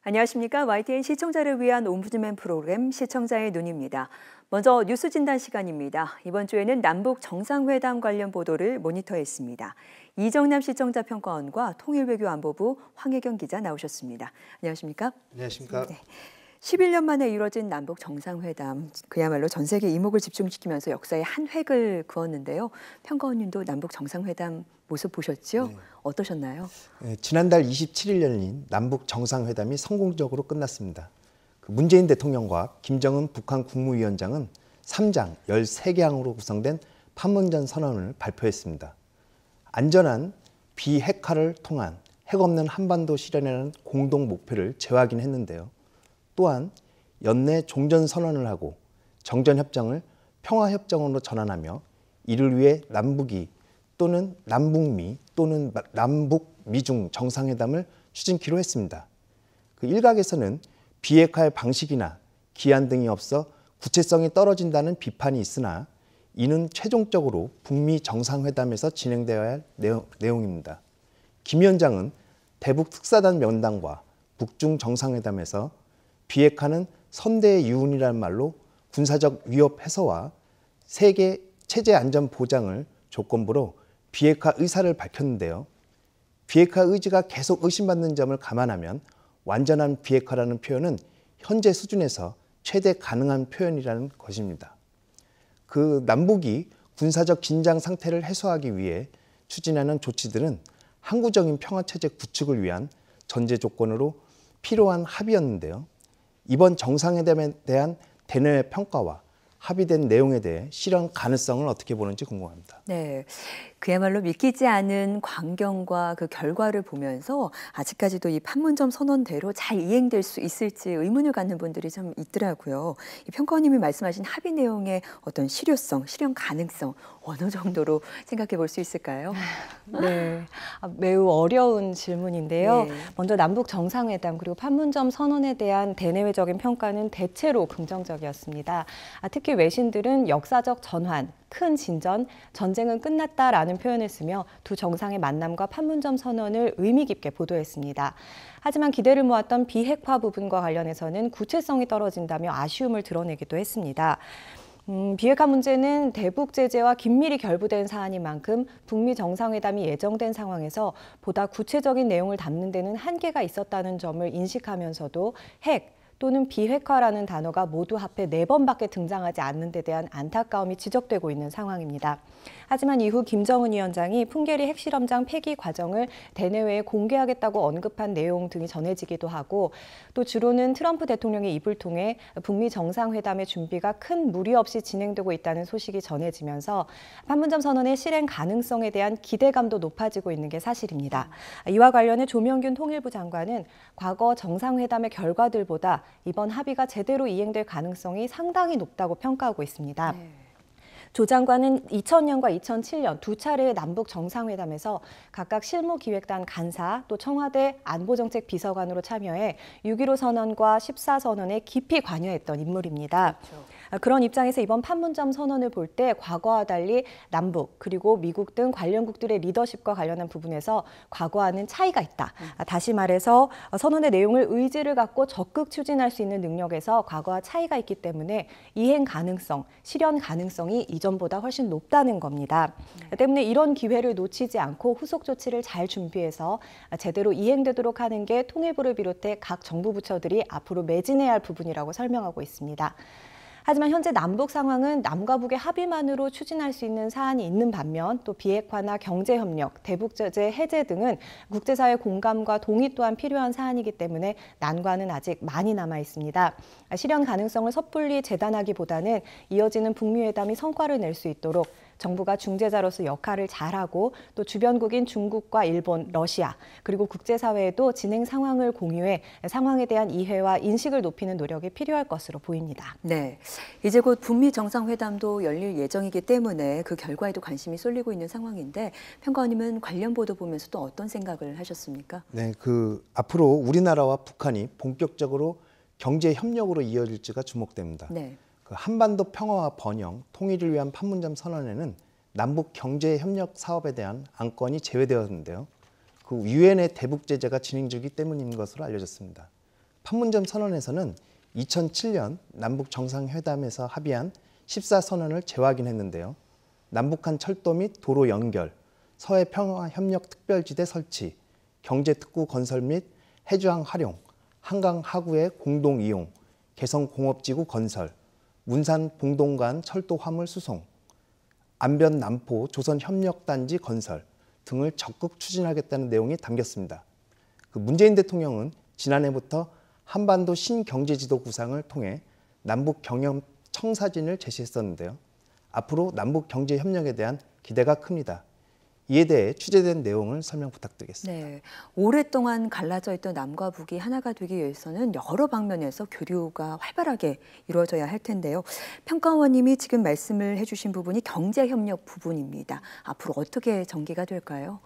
안녕하십니까. YTN 시청자를 위한 옴부즈맨 프로그램 시청자의 눈입니다. 먼저 뉴스 진단 시간입니다. 이번 주에는 남북 정상회담 관련 보도를 모니터했습니다. 이정남 시청자 평가원과 통일외교안보부 황혜경 기자 나오셨습니다. 안녕하십니까? 안녕하십니까? 네. 11년 만에 이뤄진 남북 정상회담, 그야말로 전 세계 이목을 집중시키면서 역사의 한 획을 그었는데요. 평가원님도 남북 정상회담 모습 보셨죠? 네. 어떠셨나요? 네, 지난달 27일 열린 남북 정상회담이 성공적으로 끝났습니다. 문재인 대통령과 김정은 북한 국무위원장은 3장 13개항으로 구성된 판문점 선언을 발표했습니다. 안전한 비핵화를 통한 핵없는 한반도 실현이라는 공동 목표를 재확인했는데요. 또한 연내 종전선언을 하고 정전협정을 평화협정으로 전환하며 이를 위해 남북이 또는 남북미 또는 남북미중 정상회담을 추진키로 했습니다. 일각에서는 비핵화의 방식이나 기한 등이 없어 구체성이 떨어진다는 비판이 있으나 이는 최종적으로 북미 정상회담에서 진행되어야 할 내용입니다. 김 위원장은 대북 특사단 면담과 북중 정상회담에서 비핵화는 선대의 유운이라는 말로 군사적 위협 해소와 세계 체제 안전 보장을 조건부로 비핵화 의사를 밝혔는데요. 비핵화 의지가 계속 의심받는 점을 감안하면 완전한 비핵화라는 표현은 현재 수준에서 최대 가능한 표현이라는 것입니다. 남북이 군사적 긴장 상태를 해소하기 위해 추진하는 조치들은 항구적인 평화체제 구축을 위한 전제 조건으로 필요한 합의였는데요. 이번 정상회담에 대한 대내외 평가와 합의된 내용에 대해 실현 가능성을 어떻게 보는지 궁금합니다. 네, 그야말로 믿기지 않은 광경과 그 결과를 보면서 아직까지도 이 판문점 선언대로 잘 이행될 수 있을지 의문을 갖는 분들이 좀 있더라고요. 이 평가원님이 말씀하신 합의 내용의 어떤 실효성, 실현 가능성 어느 정도로 생각해 볼 수 있을까요? 네, 매우 어려운 질문인데요. 네. 먼저 남북 정상회담 그리고 판문점 선언에 대한 대내외적인 평가는 대체로 긍정적이었습니다. 특히 외신들은 역사적 전환, 큰 진전, 전쟁은 끝났다라는 표현을 쓰며 두 정상의 만남과 판문점 선언을 의미 깊게 보도했습니다. 하지만 기대를 모았던 비핵화 부분과 관련해서는 구체성이 떨어진다며 아쉬움을 드러내기도 했습니다. 비핵화 문제는 대북 제재와 긴밀히 결부된 사안인 만큼 북미 정상회담이 예정된 상황에서 보다 구체적인 내용을 담는 데는 한계가 있었다는 점을 인식하면서도 핵 또는 비핵화라는 단어가 모두 합해 4번밖에 등장하지 않는 데 대한 안타까움이 지적되고 있는 상황입니다. 하지만 이후 김정은 위원장이 풍계리 핵실험장 폐기 과정을 대내외에 공개하겠다고 언급한 내용 등이 전해지기도 하고 또 주로는 트럼프 대통령의 입을 통해 북미 정상회담의 준비가 큰 무리 없이 진행되고 있다는 소식이 전해지면서 판문점 선언의 실행 가능성에 대한 기대감도 높아지고 있는 게 사실입니다. 이와 관련해 조명균 통일부 장관은 과거 정상회담의 결과들보다 이번 합의가 제대로 이행될 가능성이 상당히 높다고 평가하고 있습니다. 네. 조 장관은 2000년과 2007년 두 차례의 남북 정상회담에서 각각 실무기획단 간사 또 청와대 안보정책 비서관으로 참여해 6.15 선언과 14선언에 깊이 관여했던 인물입니다. 그렇죠. 그런 입장에서 이번 판문점 선언을 볼 때 과거와 달리 남북 그리고 미국 등 관련국들의 리더십과 관련한 부분에서 과거와는 차이가 있다. 다시 말해서 선언의 내용을 의지를 갖고 적극 추진할 수 있는 능력에서 과거와 차이가 있기 때문에 이행 가능성, 실현 가능성이 이전보다 훨씬 높다는 겁니다. 때문에 이런 기회를 놓치지 않고 후속 조치를 잘 준비해서 제대로 이행되도록 하는 게 통일부를 비롯해 각 정부 부처들이 앞으로 매진해야 할 부분이라고 설명하고 있습니다. 하지만 현재 남북 상황은 남과 북의 합의만으로 추진할 수 있는 사안이 있는 반면 또 비핵화나 경제협력, 대북제재 해제 등은 국제사회 공감과 동의 또한 필요한 사안이기 때문에 난관은 아직 많이 남아 있습니다. 실현 가능성을 섣불리 재단하기보다는 이어지는 북미 회담이 성과를 낼 수 있도록 정부가 중재자로서 역할을 잘하고 또 주변국인 중국과 일본, 러시아 그리고 국제사회에도 진행 상황을 공유해 상황에 대한 이해와 인식을 높이는 노력이 필요할 것으로 보입니다. 네, 이제 곧 북미 정상회담도 열릴 예정이기 때문에 그 결과에도 관심이 쏠리고 있는 상황인데 평가원님은 관련 보도 보면서 또 어떤 생각을 하셨습니까? 네, 앞으로 우리나라와 북한이 본격적으로 경제 협력으로 이어질지가 주목됩니다. 네. 한반도 평화와 번영, 통일을 위한 판문점 선언에는 남북 경제 협력 사업에 대한 안건이 제외되었는데요. 유엔의 대북 제재가 진행 중이기 때문인 것으로 알려졌습니다. 판문점 선언에서는 2007년 남북 정상회담에서 합의한 14선언을 재확인했는데요. 남북한 철도 및 도로 연결, 서해 평화협력특별지대 설치, 경제특구 건설 및 해주항 활용, 한강 하구의 공동 이용, 개성 공업지구 건설, 문산 봉동간 철도 화물 수송, 안변 남포 조선협력단지 건설 등을 적극 추진하겠다는 내용이 담겼습니다. 문재인 대통령은 지난해부터 한반도 신경제지도 구상을 통해 남북 경협 청사진을 제시했었는데요. 앞으로 남북 경제 협력에 대한 기대가 큽니다. 이에 대해 취재된 내용을 설명 부탁드리겠습니다. 네, 오랫동안 갈라져 있던 남과 북이 하나가 되기 위해서는 여러 방면에서 교류가 활발하게 이루어져야 할 텐데요. 평가원님이 지금 말씀을 해주신 부분이 경제협력 부분입니다. 앞으로 어떻게 전개가 될까요?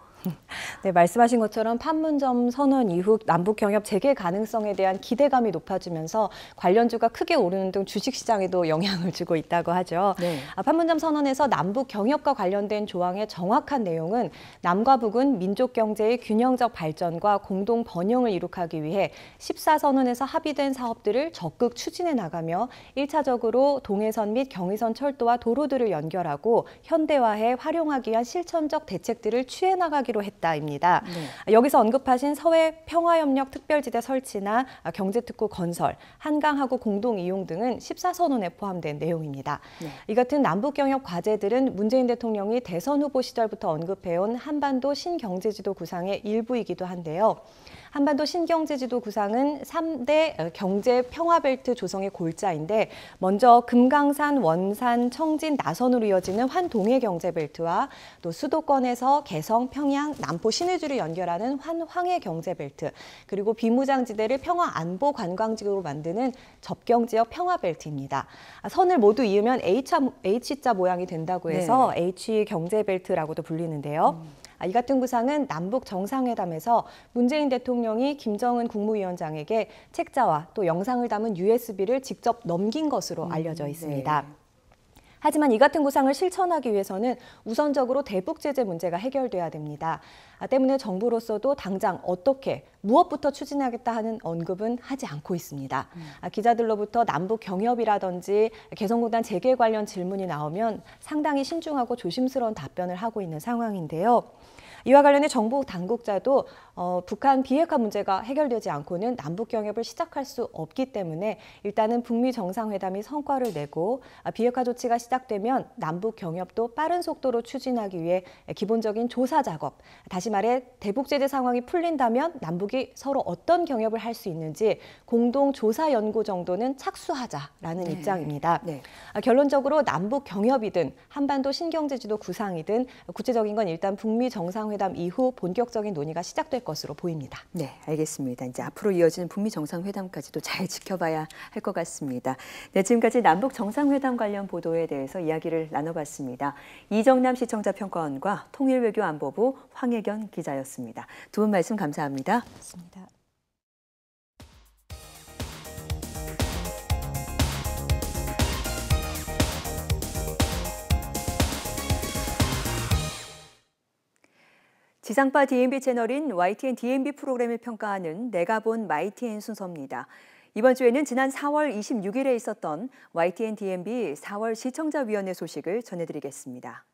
네, 말씀하신 것처럼 판문점 선언 이후 남북 경협 재개 가능성에 대한 기대감이 높아지면서 관련주가 크게 오르는 등 주식시장에도 영향을 주고 있다고 하죠. 네. 판문점 선언에서 남북 경협과 관련된 조항의 정확한 내용은 남과 북은 민족 경제의 균형적 발전과 공동 번영을 이룩하기 위해 14선언에서 합의된 사업들을 적극 추진해 나가며 1차적으로 동해선 및 경의선 철도와 도로들을 연결하고 현대화해 활용하기 위한 실천적 대책들을 취해 나가기로 했다입니다. 네. 여기서 언급하신 서해 평화협력 특별지대 설치나 경제특구 건설, 한강하구 공동 이용 등은 14선언에 포함된 내용입니다. 네. 이 같은 남북 경협 과제들은 문재인 대통령이 대선 후보 시절부터 언급해온 한반도 신경제지도 구상의 일부이기도 한데요. 한반도 신경제지도 구상은 3대 경제 평화벨트 조성의 골자인데 먼저 금강산, 원산, 청진, 나선으로 이어지는 환동해 경제벨트와 또 수도권에서 개성, 평양, 남포, 신의주를 연결하는 환황해 경제벨트, 그리고 비무장지대를 평화 안보 관광지구로 만드는 접경지역 평화벨트입니다. 선을 모두 이으면 H자 모양이 된다고 해서 네. H 경제벨트라고도 불리는데요. 이 같은 구상은 남북 정상회담에서 문재인 대통령이 김정은 국무위원장에게 책자와 또 영상을 담은 USB를 직접 넘긴 것으로 알려져 있습니다. 네. 하지만 이 같은 구상을 실천하기 위해서는 우선적으로 대북 제재 문제가 해결돼야 됩니다. 때문에 정부로서도 당장 어떻게, 무엇부터 추진하겠다 하는 언급은 하지 않고 있습니다. 기자들로부터 남북 경협이라든지 개성공단 재개 관련 질문이 나오면 상당히 신중하고 조심스러운 답변을 하고 있는 상황인데요. 이와 관련해 정부 당국자도 북한 비핵화 문제가 해결되지 않고는 남북 경협을 시작할 수 없기 때문에 일단은 북미 정상회담이 성과를 내고 비핵화 조치가 시작되면 남북 경협도 빠른 속도로 추진하기 위해 기본적인 조사 작업, 다시 말해 대북 제재 상황이 풀린다면 남북이 서로 어떤 경협을 할 수 있는지 공동 조사 연구 정도는 착수하자라는 네. 입장입니다. 네. 결론적으로 남북 경협이든 한반도 신경제지도 구상이든 구체적인 건 일단 북미 정상회담 이후 본격적인 논의가 시작될 것으로 보입니다. 네, 알겠습니다. 이제 앞으로 이어지는 북미 정상회담까지도 잘 지켜봐야 할 것 같습니다. 네, 지금까지 남북 정상회담 관련 보도에 대해서 이야기를 나눠봤습니다. 이정남 시청자 평가원과 통일외교안보부 황혜견 기자였습니다. 두 분 말씀 감사합니다. 고맙습니다. 지상파 DMB 채널인 YTN DMB 프로그램을 평가하는 내가 본 YTN 순서입니다. 이번 주에는 지난 4월 26일에 있었던 YTN DMB 4월 시청자위원회 소식을 전해드리겠습니다.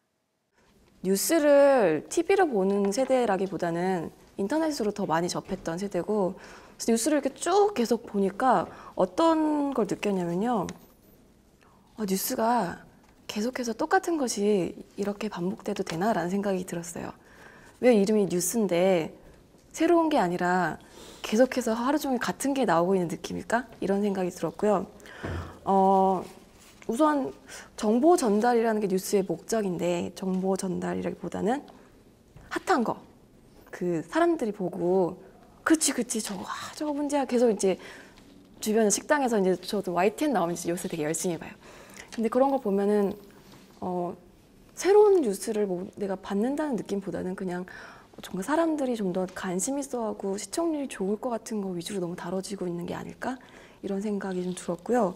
뉴스를 TV로 보는 세대라기보다는 인터넷으로 더 많이 접했던 세대고, 그래서 뉴스를 이렇게 쭉 계속 보니까 어떤 걸 느꼈냐면요. 뉴스가 계속해서 똑같은 것이 이렇게 반복돼도 되나라는 생각이 들었어요. 왜 이름이 뉴스인데 새로운 게 아니라 계속해서 하루 종일 같은 게 나오고 있는 느낌일까? 이런 생각이 들었고요. 우선 정보 전달이라는 게 뉴스의 목적인데 정보 전달이라기보다는 핫한 거, 그 사람들이 보고 그치 저거 문제야 계속 이제 주변 식당에서 이제 저도 YTN 나오면 이제 요새 되게 열심히 봐요. 근데 그런 거 보면은 새로운 뉴스를 내가 받는다는 느낌보다는 그냥 정말 사람들이 좀 더 관심 있어하고 시청률이 좋을 것 같은 거 위주로 너무 다뤄지고 있는 게 아닐까? 이런 생각이 좀 들었고요.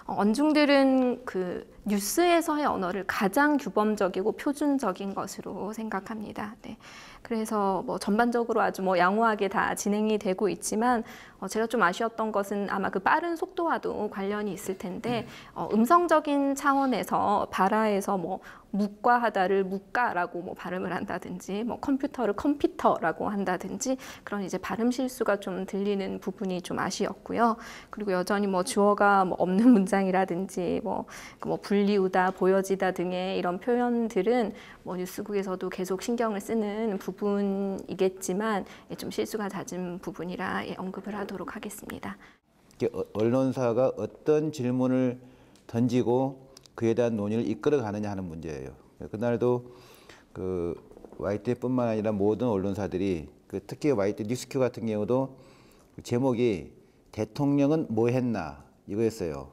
언중들은 그 뉴스에서의 언어를 가장 규범적이고 표준적인 것으로 생각합니다. 네. 그래서 뭐 전반적으로 아주 뭐 양호하게 다 진행이 되고 있지만 제가 좀 아쉬웠던 것은 아마 그 빠른 속도와도 관련이 있을 텐데 음성적인 차원에서 발화에서 뭐 묵과 하다를 묵가라고 뭐 발음을 한다든지 뭐 컴퓨터를 컴피터라고 한다든지 그런 이제 발음 실수가 좀 들리는 부분이 좀 아쉬웠고요. 그리고 여전히 뭐 주어가 뭐 없는 문장이라든지 뭐 불리우다, 보여지다 등의 이런 표현들은 뭐 뉴스국에서도 계속 신경을 쓰는 부분이겠지만 좀 실수가 잦은 부분이라 언급을 하도록 하겠습니다. 언론사가 어떤 질문을 던지고 그에 대한 논의를 이끌어가느냐 하는 문제예요. 그날도 그 YTN뿐만 아니라 모든 언론사들이 특히 YTN 뉴스큐 같은 경우도 제목이 대통령은 뭐 했나 이거였어요.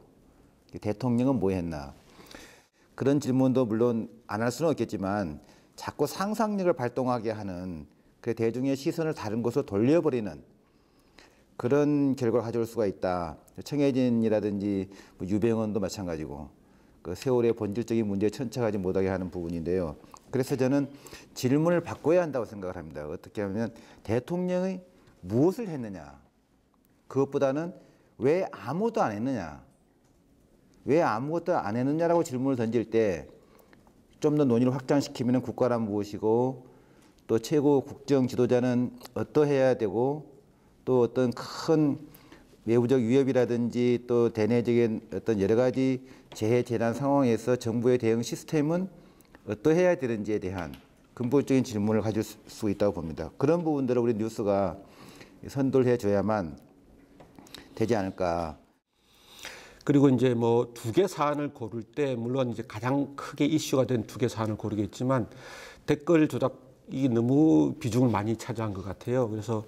대통령은 뭐 했나. 그런 질문도 물론 안 할 수는 없겠지만 자꾸 상상력을 발동하게 하는 그 대중의 시선을 다른 곳으로 돌려버리는 그런 결과를 가져올 수가 있다. 청해진이라든지 유병헌도 마찬가지고 그 세월의 본질적인 문제에 천착하지 못하게 하는 부분인데요. 그래서 저는 질문을 바꿔야 한다고 생각을 합니다. 어떻게 하면 대통령이 무엇을 했느냐. 그것보다는 왜 아무것도 안 했느냐. 왜 아무것도 안 했느냐라고 질문을 던질 때 좀 더 논의를 확장시키면 국가란 무엇이고 또 최고 국정 지도자는 어떠해야 되고 또 어떤 큰 외부적 위협이라든지 또 대내적인 어떤 여러 가지 재해 재난 상황에서 정부의 대응 시스템은 어떠해야 되는지에 대한 근본적인 질문을 가질 수 있다고 봅니다. 그런 부분들을 우리 뉴스가 선도해 줘야만 되지 않을까. 그리고 이제 뭐 두 개 사안을 고를 때 물론 이제 가장 크게 이슈가 된 두 개 사안을 고르겠지만 댓글 조작이 너무 비중을 많이 차지한 것 같아요. 그래서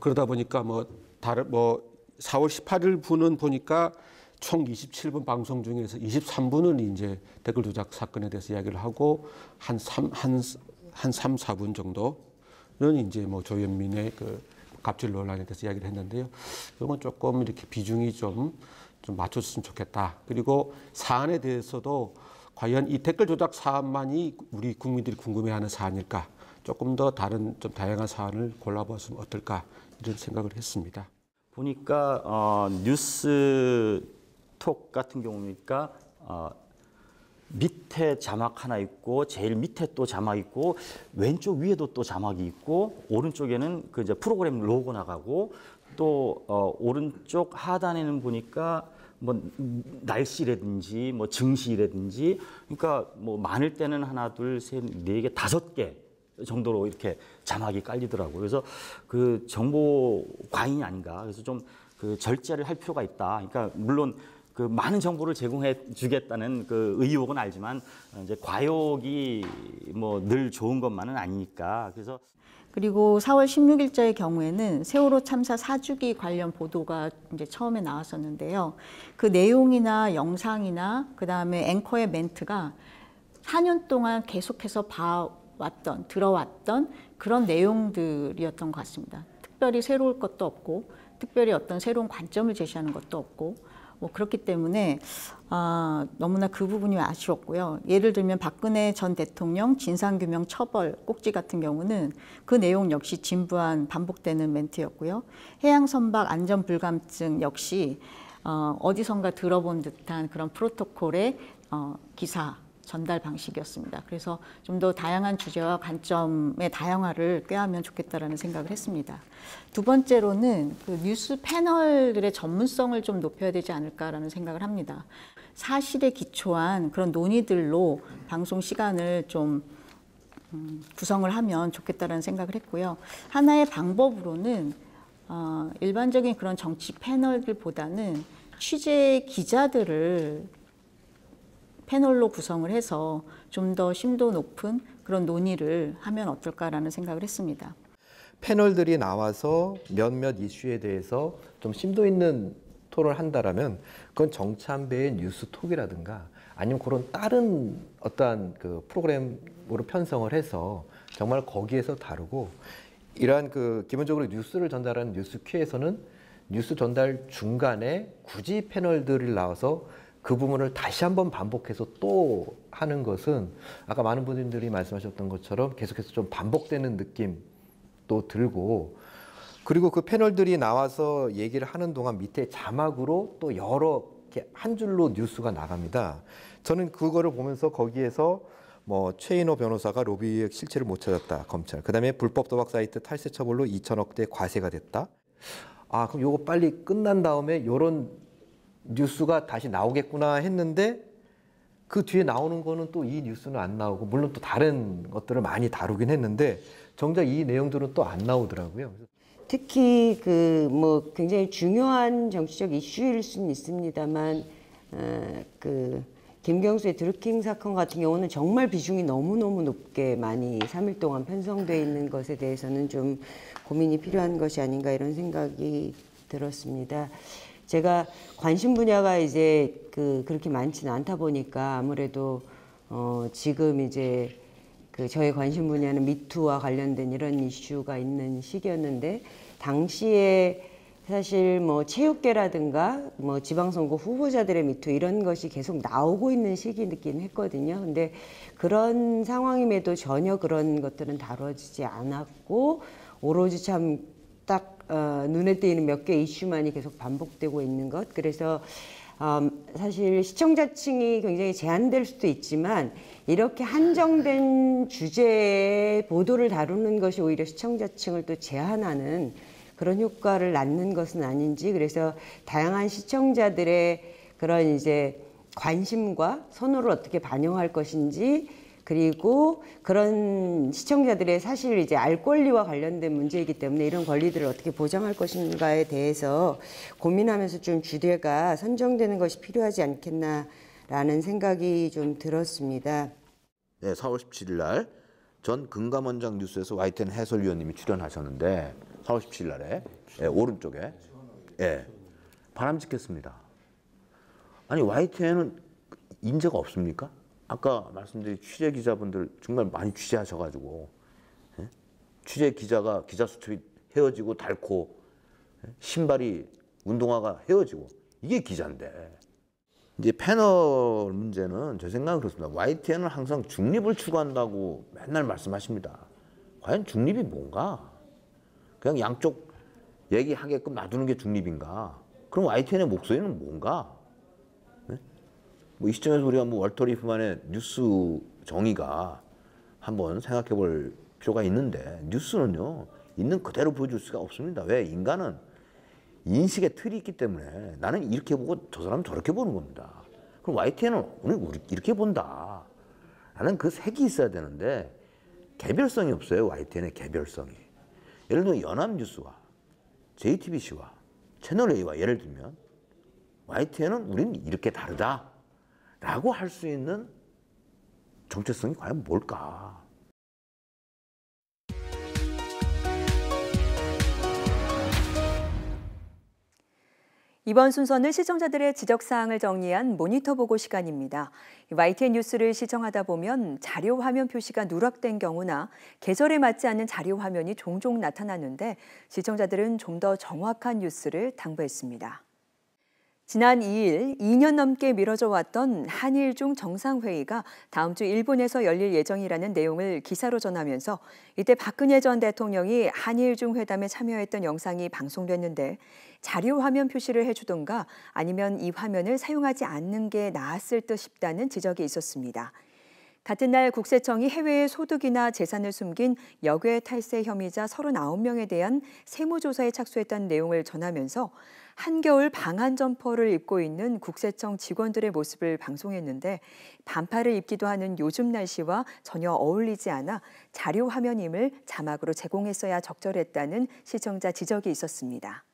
그러다 보니까 뭐 4월 18일 분은 보니까 총 27분 방송 중에서 23분은 이제 댓글 조작 사건에 대해서 이야기를 하고 한 3, 4분 정도는 이제 뭐 조현민의 그 갑질 논란에 대해서 이야기를 했는데요. 이건 조금 이렇게 비중이 좀 맞췄으면 좋겠다. 그리고 사안에 대해서도 과연 이 댓글 조작 사안만이 우리 국민들이 궁금해하는 사안일까? 조금 더 다른 좀 다양한 사안을 골라보았으면 어떨까? 이런 생각을 했습니다. 보니까 뉴스톡 같은 경우니까 밑에 자막 하나 있고 제일 밑에 또 자막 있고 왼쪽 위에도 또 자막이 있고 오른쪽에는 그 이제 프로그램 로고 나가고 또 오른쪽 하단에는 보니까 뭐 날씨라든지 뭐 증시라든지 그러니까 뭐 많을 때는 하나 둘 셋 네 개 다섯 개 정도로 이렇게 자막이 깔리더라고요. 그래서 그 정보 과잉이 아닌가. 그래서 좀 그 절제를 할 필요가 있다. 그러니까 물론 그 많은 정보를 제공해 주겠다는 그 의욕은 알지만 이제 과욕이 뭐 늘 좋은 것만은 아니니까. 그래서 그리고 4월 16일자의 경우에는 세월호 참사 4주기 관련 보도가 이제 처음에 나왔었는데요. 그 내용이나 영상이나 그다음에 앵커의 멘트가 4년 동안 계속해서 들어왔던 그런 내용들이었던 것 같습니다. 특별히 새로울 것도 없고 특별히 어떤 새로운 관점을 제시하는 것도 없고 뭐 그렇기 때문에 너무나 그 부분이 아쉬웠고요. 예를 들면 박근혜 전 대통령 진상규명 처벌 꼭지 같은 경우는 그 내용 역시 진부한 반복되는 멘트였고요. 해양선박 안전불감증 역시 어디선가 들어본 듯한 그런 프로토콜의 기사 전달 방식이었습니다. 그래서 좀 더 다양한 주제와 관점의 다양화를 꾀하면 좋겠다라는 생각을 했습니다. 두 번째로는 그 뉴스 패널들의 전문성을 좀 높여야 되지 않을까라는 생각을 합니다. 사실에 기초한 그런 논의들로 방송 시간을 좀 구성을 하면 좋겠다라는 생각을 했고요. 하나의 방법으로는 일반적인 그런 정치 패널들보다는 취재 기자들을 패널로 구성을 해서 좀 더 심도 높은 그런 논의를 하면 어떨까라는 생각을 했습니다. 패널들이 나와서 몇몇 이슈에 대해서 좀 심도 있는 토론을 한다라면 그건 정찬배의 뉴스톡이라든가 아니면 그런 다른 어떠한 그 프로그램으로 편성을 해서 정말 거기에서 다루고 이러한 그 기본적으로 뉴스를 전달하는 뉴스큐에서는 뉴스 전달 중간에 굳이 패널들이 나와서 그 부분을 다시 한번 반복해서 또 하는 것은 아까 많은 분들이 말씀하셨던 것처럼 계속해서 좀 반복되는 느낌도 들고, 그리고 그 패널들이 나와서 얘기를 하는 동안 밑에 자막으로 또 여러 한 줄로 뉴스가 나갑니다. 저는 그거를 보면서 거기에서 뭐 최인호 변호사가 로비의 실체를 못 찾았다, 검찰. 그다음에 불법 도박 사이트 탈세 처벌로 2천억대 과세가 됐다. 아, 그럼 요거 빨리 끝난 다음에 요런 뉴스가 다시 나오겠구나 했는데 그 뒤에 나오는 거는 또 이 뉴스는 안 나오고, 물론 또 다른 것들을 많이 다루긴 했는데 정작 이 내용들은 또 안 나오더라고요. 특히 그 뭐 굉장히 중요한 정치적 이슈일 수는 있습니다만 그 김경수의 드루킹 사건 같은 경우는 정말 비중이 너무너무 높게 많이 3일 동안 편성돼 있는 것에 대해서는 좀 고민이 필요한 것이 아닌가 이런 생각이 들었습니다. 제가 관심 분야가 이제 그렇게 많지는 않다 보니까 아무래도 지금 이제 저의 관심 분야는 미투와 관련된 이런 이슈가 있는 시기였는데, 당시에 사실 뭐 체육계라든가 뭐 지방선거 후보자들의 미투 이런 것이 계속 나오고 있는 시기이긴 했거든요. 근데 그런 상황임에도 전혀 그런 것들은 다뤄지지 않았고, 오로지 참 딱 눈에 띄는 몇 개 이슈만이 계속 반복되고 있는 것. 그래서 사실 시청자층이 굉장히 제한될 수도 있지만 이렇게 한정된 주제의 보도를 다루는 것이 오히려 시청자층을 또 제한하는 그런 효과를 낳는 것은 아닌지, 그래서 다양한 시청자들의 그런 이제 관심과 선호를 어떻게 반영할 것인지, 그리고 그런 시청자들의 사실 이제 알 권리와 관련된 문제이기 때문에 이런 권리들을 어떻게 보장할 것인가에 대해서 고민하면서 좀 주제가 선정되는 것이 필요하지 않겠나라는 생각이 좀 들었습니다. 네, 4월 17일 날 전 금감원장 뉴스에서 YTN 해설위원님이 출연하셨는데 4월 17일 날에 오른쪽에 바람직했습니다. 아니 YTN은 인재가 없습니까? 아까 말씀드린 취재 기자분들 정말 많이 취재하셔가지고 취재 기자가 기자 수첩이 헤어지고 닳고 신발이 운동화가 헤어지고 이게 기자인데, 이제 패널 문제는 제 생각은 그렇습니다. YTN은 항상 중립을 추구한다고 맨날 말씀하십니다. 과연 중립이 뭔가? 그냥 양쪽 얘기하게끔 놔두는 게 중립인가? 그럼 YTN의 목소리는 뭔가? 뭐 이 시점에서 우리가 뭐 월터 리프만의 뉴스 정의가 한번 생각해 볼 필요가 있는데, 뉴스는요 있는 그대로 보여줄 수가 없습니다. 왜? 인간은 인식의 틀이 있기 때문에 나는 이렇게 보고 저 사람은 저렇게 보는 겁니다. 그럼 YTN은 우리 이렇게 본다 라는 그 색이 있어야 되는데 개별성이 없어요. YTN의 개별성이. 예를 들면 연합뉴스와 JTBC와 채널A와 예를 들면 YTN은 우리는 이렇게 다르다 라고 할 수 있는 정체성이 과연 뭘까? 이번 순서는 시청자들의 지적사항을 정리한 모니터 보고 시간입니다. YTN 뉴스를 시청하다 보면 자료 화면 표시가 누락된 경우나 계절에 맞지 않는 자료 화면이 종종 나타나는데 시청자들은 좀 더 정확한 뉴스를 당부했습니다. 지난 2일 2년 넘게 미뤄져 왔던 한일중 정상회의가 다음 주 일본에서 열릴 예정이라는 내용을 기사로 전하면서 이때 박근혜 전 대통령이 한일중 회담에 참여했던 영상이 방송됐는데 자료 화면 표시를 해주던가 아니면 이 화면을 사용하지 않는 게 나았을 듯 싶다는 지적이 있었습니다. 같은 날 국세청이 해외의 소득이나 재산을 숨긴 역외 탈세 혐의자 39명에 대한 세무조사에 착수했다는 내용을 전하면서 한겨울 방한 점퍼를 입고 있는 국세청 직원들의 모습을 방송했는데 반팔을 입기도 하는 요즘 날씨와 전혀 어울리지 않아 자료 화면임을 자막으로 제공했어야 적절했다는 시청자 지적이 있었습니다.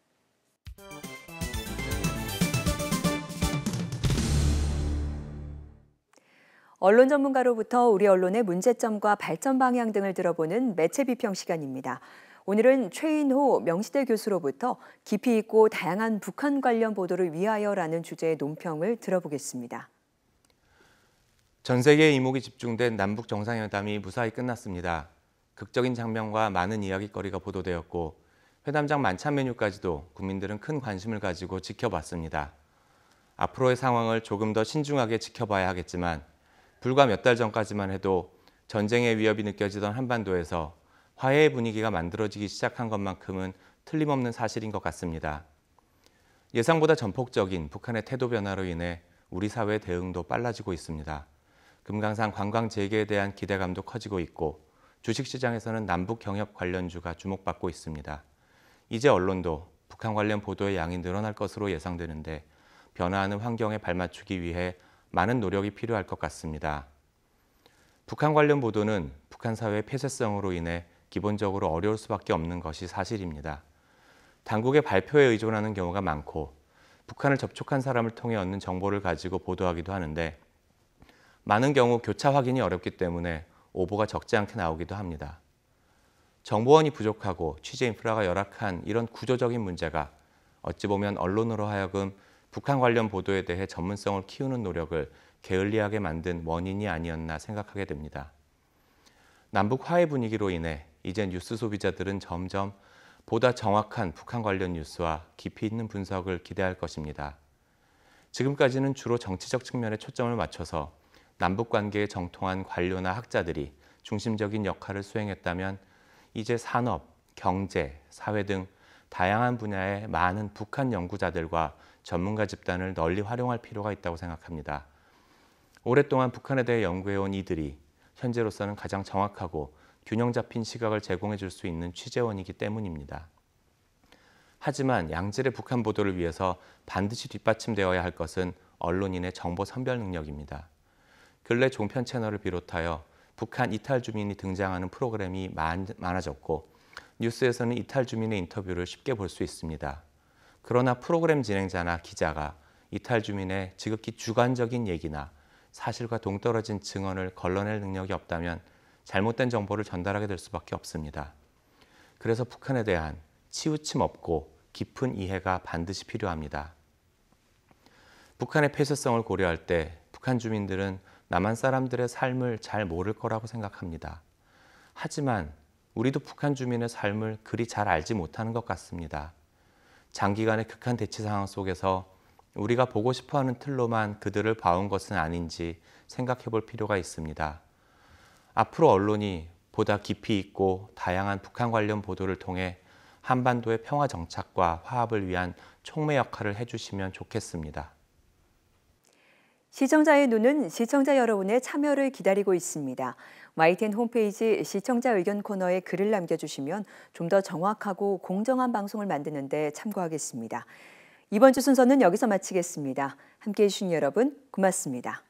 언론 전문가로부터 우리 언론의 문제점과 발전 방향 등을 들어보는 매체 비평 시간입니다. 오늘은 최인호 명시대 교수로부터 깊이 있고 다양한 북한 관련 보도를 위하여라는 주제의 논평을 들어보겠습니다. 전 세계의 이목이 집중된 남북 정상회담이 무사히 끝났습니다. 극적인 장면과 많은 이야기거리가 보도되었고 회담장 만찬 메뉴까지도 국민들은 큰 관심을 가지고 지켜봤습니다. 앞으로의 상황을 조금 더 신중하게 지켜봐야 하겠지만 불과 몇 달 전까지만 해도 전쟁의 위협이 느껴지던 한반도에서 화해의 분위기가 만들어지기 시작한 것만큼은 틀림없는 사실인 것 같습니다. 예상보다 전폭적인 북한의 태도 변화로 인해 우리 사회 대응도 빨라지고 있습니다. 금강산 관광 재개에 대한 기대감도 커지고 있고 주식시장에서는 남북 경협 관련주가 주목받고 있습니다. 이제 언론도 북한 관련 보도의 양이 늘어날 것으로 예상되는데 변화하는 환경에 발맞추기 위해 많은 노력이 필요할 것 같습니다. 북한 관련 보도는 북한 사회의 폐쇄성으로 인해 기본적으로 어려울 수밖에 없는 것이 사실입니다. 당국의 발표에 의존하는 경우가 많고 북한을 접촉한 사람을 통해 얻는 정보를 가지고 보도하기도 하는데 많은 경우 교차 확인이 어렵기 때문에 오보가 적지 않게 나오기도 합니다. 정보원이 부족하고 취재 인프라가 열악한 이런 구조적인 문제가 어찌 보면 언론으로 하여금 북한 관련 보도에 대해 전문성을 키우는 노력을 게을리하게 만든 원인이 아니었나 생각하게 됩니다. 남북 화해 분위기로 인해 이제 뉴스 소비자들은 점점 보다 정확한 북한 관련 뉴스와 깊이 있는 분석을 기대할 것입니다. 지금까지는 주로 정치적 측면에 초점을 맞춰서 남북 관계에 정통한 관료나 학자들이 중심적인 역할을 수행했다면 이제 산업, 경제, 사회 등 다양한 분야의 많은 북한 연구자들과 전문가 집단을 널리 활용할 필요가 있다고 생각합니다. 오랫동안 북한에 대해 연구해온 이들이 현재로서는 가장 정확하고 균형 잡힌 시각을 제공해 줄 수 있는 취재원이기 때문입니다. 하지만 양질의 북한 보도를 위해서 반드시 뒷받침되어야 할 것은 언론인의 정보 선별 능력입니다. 근래 종편 채널을 비롯하여 북한 이탈 주민이 등장하는 프로그램이 많아졌고 뉴스에서는 이탈 주민의 인터뷰를 쉽게 볼 수 있습니다. 그러나 프로그램 진행자나 기자가 이탈 주민의 지극히 주관적인 얘기나 사실과 동떨어진 증언을 걸러낼 능력이 없다면 잘못된 정보를 전달하게 될 수밖에 없습니다. 그래서 북한에 대한 치우침 없고 깊은 이해가 반드시 필요합니다. 북한의 폐쇄성을 고려할 때 북한 주민들은 남한 사람들의 삶을 잘 모를 거라고 생각합니다. 하지만 우리도 북한 주민의 삶을 그리 잘 알지 못하는 것 같습니다. 장기간의 극한 대치 상황 속에서 우리가 보고 싶어하는 틀로만 그들을 봐온 것은 아닌지 생각해 볼 필요가 있습니다. 앞으로 언론이 보다 깊이 있고 다양한 북한 관련 보도를 통해 한반도의 평화 정착과 화합을 위한 촉매 역할을 해주시면 좋겠습니다. 시청자의 눈은 시청자 여러분의 참여를 기다리고 있습니다. YTN 홈페이지 시청자 의견 코너에 글을 남겨주시면 좀 더 정확하고 공정한 방송을 만드는 데 참고하겠습니다. 이번 주 순서는 여기서 마치겠습니다. 함께해 주신 여러분 고맙습니다.